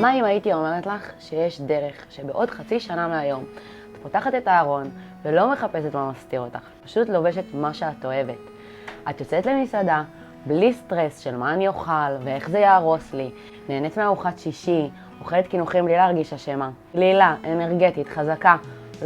מה אם הייתי אומרת לך שיש דרך שבעוד חצי שנה מהיום את פותחת את הארון ולא מחפשת מה מסתיר אותך, פשוט לובשת מה שאת אוהבת. את יוצאת למסעדה בלי סטרס של מה אני אוכל ואיך זה יהרוס לי, נהנית מארוחת שישי, אוכלת קינוחים בלי להרגיש אשמה. גלילה, אנרגטית, חזקה,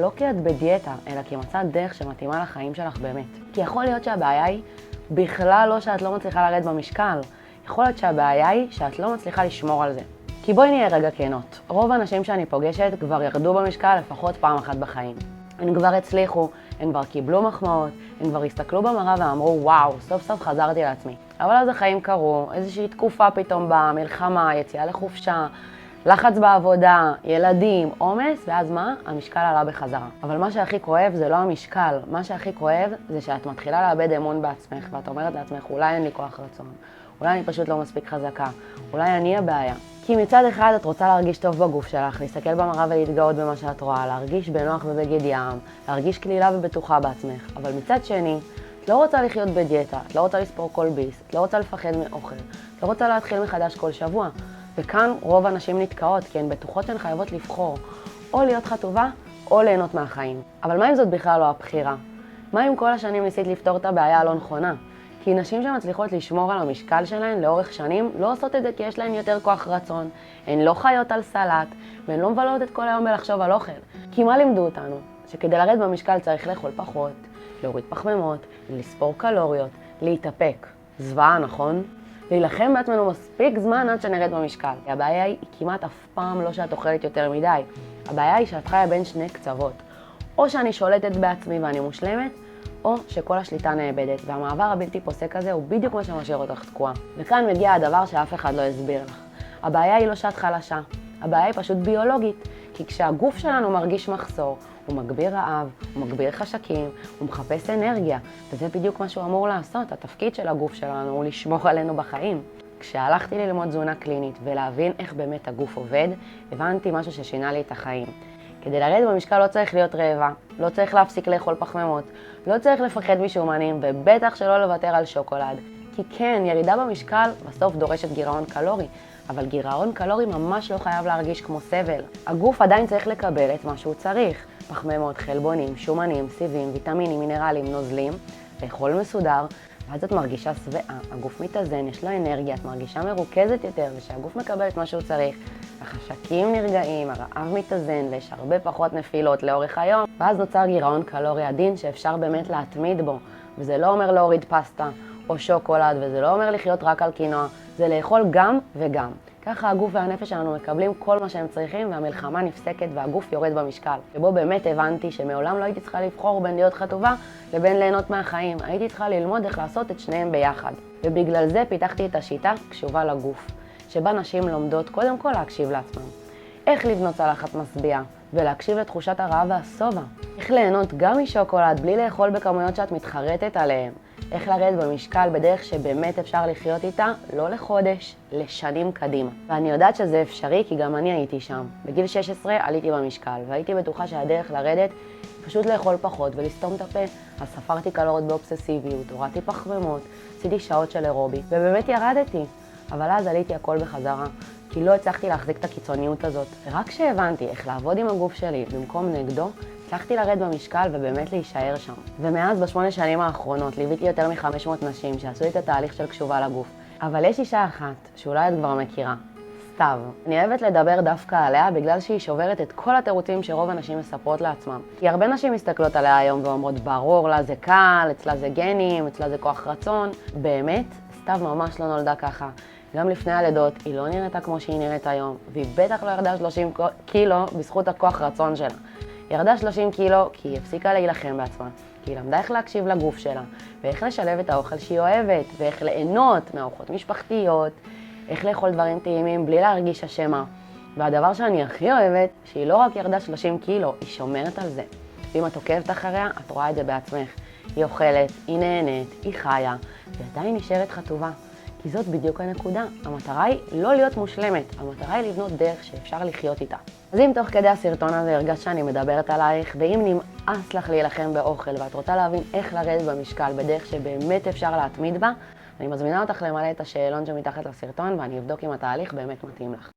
לא כי את בדיאטה, אלא כי מצאת דרך שמתאימה לחיים שלך באמת. כי יכול להיות שהבעיה היא בכלל לא שאת לא מצליחה לרדת במשקל, יכול להיות שהבעיה היא שאת לא מצליחה לשמור על זה. כי בואי נהיה רגע כנות, רוב האנשים שאני פוגשת כבר ירדו במשקל לפחות פעם אחת בחיים. הם כבר הצליחו, הם כבר קיבלו מחמאות, הם כבר הסתכלו במראה ואמרו וואו, סוף סוף חזרתי לעצמי. אבל אז החיים קרו, איזושהי תקופה פתאום באה, מלחמה, יציאה לחופשה, לחץ בעבודה, ילדים, עומס, ואז מה? המשקל עלה בחזרה. אבל מה שהכי כואב זה לא המשקל, מה שהכי כואב זה שאת מתחילה לאבד אמון בעצמך, ואת אומרת לעצמך אולי אין לי כוח רצון, אולי אני פשוט לא מספיק חזקה, אולי אני הבעיה. כי מצד אחד את רוצה להרגיש טוב בגוף שלך, להסתכל במראה ולהתגאות במה שאת רואה, להרגיש בנוח ובבגד ים, להרגיש כלילה ובטוחה בעצמך. אבל מצד שני, את לא רוצה לחיות בדיאטה, את לא רוצה לספור כל ביס, את לא רוצה לפחד מאוכל, את לא רוצה להתחיל מחדש כל שבוע. וכאן רוב הנשים נתקעות, כי הן בטוחות שהן חייבות לבחור, או להיות חטובה, או ליהנות מהחיים. אבל מה אם זאת בכלל לא הבחירה? מה אם כל השנים ניסית לפתור את הבעיה הלא נכונה? כי נשים שמצליחות לשמור על המשקל שלהן לאורך שנים לא עושות את זה כי יש להן יותר כוח רצון. הן לא חיות על סלט, והן לא מבלות את כל היום בלחשוב על אוכל. כי מה לימדו אותנו? שכדי לרדת במשקל צריך לאכול פחות, להוריד פחמימות, לספור קלוריות, להתאפק. זוועה, נכון? להילחם בעצמנו מספיק זמן עד שנרד במשקל. הבעיה היא כמעט אף פעם לא שאת אוכלת יותר מדי. הבעיה היא שאת חיה בין שני קצוות. או שאני שולטת בעצמי ואני מושלמת, או שכל השליטה נאבדת, והמעבר הבלתי פוסק הזה הוא בדיוק מה שמשאיר אותך תקועה. וכאן מגיע הדבר שאף אחד לא הסביר לך. הבעיה היא לא שאת חלשה, הבעיה היא פשוט ביולוגית, כי כשהגוף שלנו מרגיש מחסור, הוא מגביר רעב, הוא מגביר חשקים, הוא מחפש אנרגיה, וזה בדיוק מה שהוא אמור לעשות. התפקיד של הגוף שלנו הוא לשמור עלינו בחיים. כשהלכתי ללמוד תזונה קלינית ולהבין איך באמת הגוף עובד, הבנתי משהו ששינה לי את החיים. כדי לרדת במשקל לא צריך להיות רעבה, לא צריך להפסיק לאכול פחמימות, לא צריך לפחד משומנים, ובטח שלא לוותר על שוקולד. כי כן, ירידה במשקל בסוף דורשת גירעון קלורי, אבל גירעון קלורי ממש לא חייב להרגיש כמו סבל. הגוף עדיין צריך לקבל את מה שהוא צריך. פחמימות, חלבונים, שומנים, סיבים, ויטמינים, מינרלים, נוזלים, לאכול מסודר, ואז את מרגישה שבעה, הגוף מתאזן, יש לו אנרגיה, את מרגישה מרוכזת יותר, ושהגוף מקבל את מה שהוא צריך. החשקים נרגעים, הרעב מתאזן, ויש הרבה פחות נפילות לאורך היום, ואז נוצר גירעון קלורי עדין שאפשר באמת להתמיד בו. וזה לא אומר להוריד פסטה או שוקולד, וזה לא אומר לחיות רק על קינוע, זה לאכול גם וגם. ככה הגוף והנפש שלנו מקבלים כל מה שהם צריכים, והמלחמה נפסקת והגוף יורד במשקל. שבו באמת הבנתי שמעולם לא הייתי צריכה לבחור בין להיות חטובה לבין ליהנות מהחיים. הייתי צריכה ללמוד איך לעשות את שניהם ביחד. ובגלל זה פיתחתי את השיטה קשובה לגוף, שבה נשים לומדות קודם כל להקשיב לעצמם. איך לבנות צלחת משביעה ולהקשיב לתחושת הרעב והשובע. איך ליהנות גם משוקולד בלי לאכול בכמויות שאת מתחרטת עליהם. איך לרדת במשקל בדרך שבאמת אפשר לחיות איתה, לא לחודש, לשנים קדימה. ואני יודעת שזה אפשרי כי גם אני הייתי שם. בגיל 16 עליתי במשקל והייתי בטוחה שהדרך לרדת פשוט לאכול פחות ולסתום את הפה. אז ספרתי קלוריות באובססיביות, הורדתי פחמימות, עשיתי שעות של אירובי ובאמת ירדתי. אבל אז עליתי הכל בחזרה, כי לא הצלחתי להחזיק את הקיצוניות הזאת. ורק כשהבנתי איך לעבוד עם הגוף שלי במקום נגדו, הצלחתי לרדת במשקל ובאמת להישאר שם. ומאז ב8 שנים האחרונות ליוויתי יותר מ500 נשים שעשו את התהליך של קשובה לגוף. אבל יש אישה אחת שאולי את כבר מכירה, סתיו. אני אוהבת לדבר דווקא עליה בגלל שהיא שוברת את כל התירוצים שרוב הנשים מספרות לעצמם. כי הרבה נשים מסתכלות עליה היום ואומרות ברור לה זה קל, אצלה זה גנים, אצלה זה כוח רצון. באמת, סתיו ממש לא נולדה ככה. גם לפני הלידות היא לא נראתה כמו שהיא נראית היום, והיא בטח לא ירדה 30 קילו בזכות הכוח רצון שלה. היא ירדה 30 קילו כי היא הפסיקה להילחם בעצמה, כי היא למדה איך להקשיב לגוף שלה, ואיך לשלב את האוכל שהיא אוהבת, ואיך ליהנות מארוחות משפחתיות, איך לאכול דברים טעימים בלי להרגיש אשמה. והדבר שאני הכי אוהבת, שהיא לא רק ירדה 30 קילו, היא שומרת על זה. ואם את עוקבת אחריה, את רואה את זה בעצמך. היא אוכלת, היא נהנית, היא חיה, ועדיין נשארת חטובה. כי זאת בדיוק הנקודה. המטרה היא לא להיות מושלמת, המטרה היא לבנות דרך שאפשר לחיות איתה. אז אם תוך כדי הסרטון הזה הרגשת שאני מדברת עלייך, ואם נמאס לך להילחם באוכל ואת רוצה להבין איך לרדת במשקל בדרך שבאמת אפשר להתמיד בה, אני מזמינה אותך למלא את השאלון שמתחת לסרטון ואני אבדוק אם התהליך באמת מתאים לך.